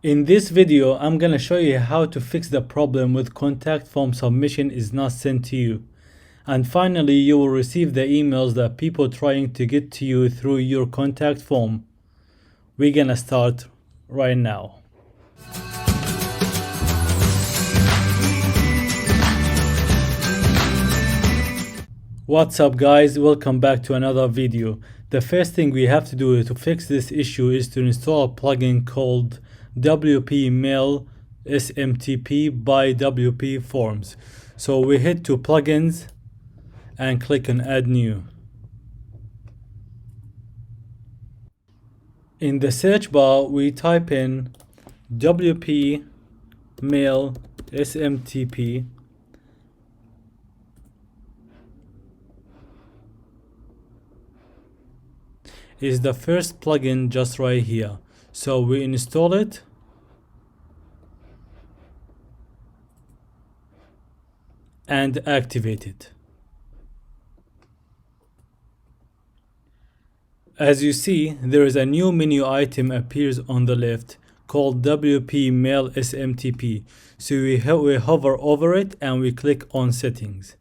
In this video, I'm gonna show you how to fix the problem with contact form submission is not sent to you. And finally, you will receive the emails that people trying to get to you through your contact form. We're gonna start right now. What's up guys, welcome back to another video. The first thing we have to do to fix this issue is to install a plugin called WP Mail SMTP by WP Forms. So we head to plugins and click on add new. In the search bar we type in WP Mail SMTP is the first plugin just right here. So we install it and activate it. As you see, there is a new menu item appears on the left called WP Mail SMTP. So we hover over it and we click on settings.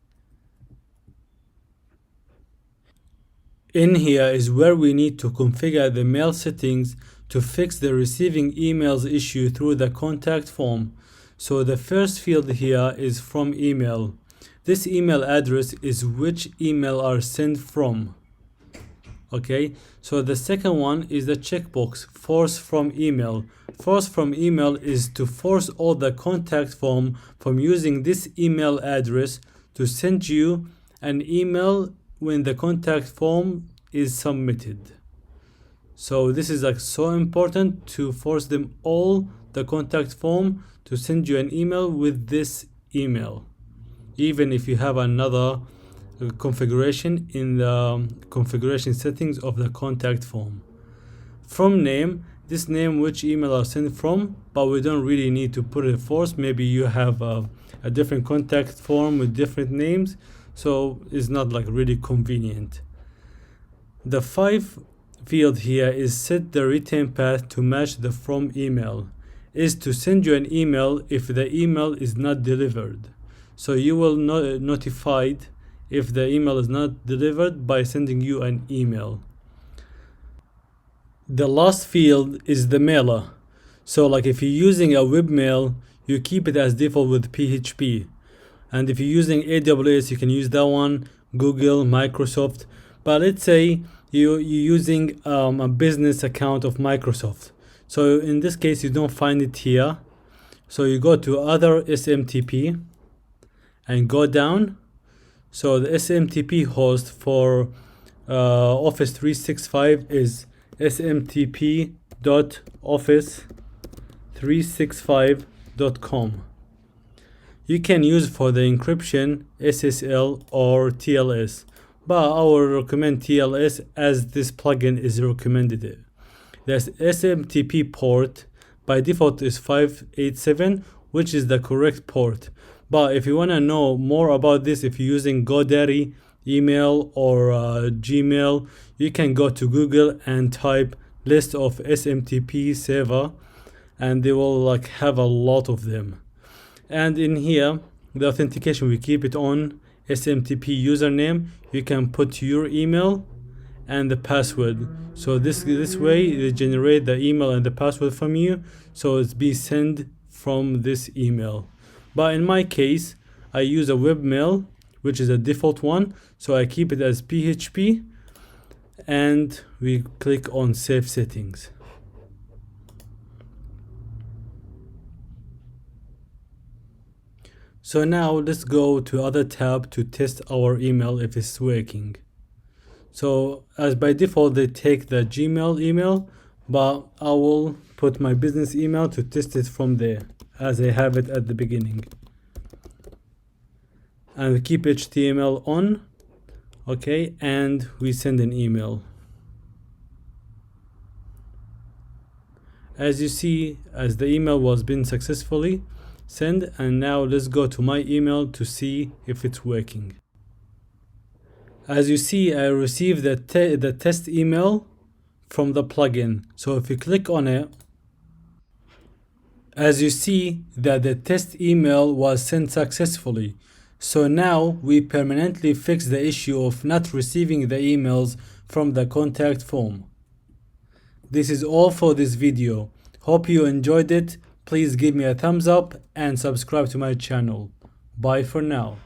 In here is where we need to configure the mail settings to fix the receiving emails issue through the contact form. So the first field here is from email. This email address is which email are sent from. Okay, so the second one is the checkbox, force from email. Force from email is to force all the contact form from using this email address to send you an email when the contact form is submitted. So this is like so important to force them all the contact form to send you an email with this email, even if you have another configuration in the configuration settings of the contact form. From name, this name which email are sent from, but we don't really need to put it force. Maybe you have a different contact form with different names, so it's not like really convenient. The 5 field here is set the return path to match the from email, is to send you an email if the email is not delivered. So you will notified if the email is not delivered by sending you an email. The last field is the mailer. So like if you're using a webmail, you keep it as default with PHP. And if you're using AWS, you can use that one, Google, Microsoft. But let's say you're using a business account of Microsoft. So in this case, you don't find it here. So you go to other SMTP and go down. So the SMTP host for Office 365 is smtp.office365.com. You can use for the encryption SSL or TLS, but I will recommend TLS as this plugin is recommended. The SMTP port by default is 587, which is the correct port. But if you want to know more about this, if you're using GoDaddy, email or Gmail, you can go to Google and type list of SMTP server, and they will like have a lot of them. And in here, the authentication, we keep it on SMTP username. You can put your email and the password. So this way they generate the email and the password from you. So it's be sent from this email. But in my case, I use a webmail, which is a default one. So I keep it as PHP and we click on save settings. So now let's go to other tab to test our email if it's working. So as by default, they take the Gmail email, but I will put my business email to test it from there as I have it at the beginning. And keep HTML on. Okay, and we send an email. As you see, as the email was being successfully sent, and now let's go to my email to see if it's working. As you see, I received the test email from the plugin. So if you click on it, As you see that the test email was sent successfully. So now we permanently fix the issue of not receiving the emails from the contact form. This is all for this video. Hope you enjoyed it. Please give me a thumbs up and subscribe to my channel. Bye for now.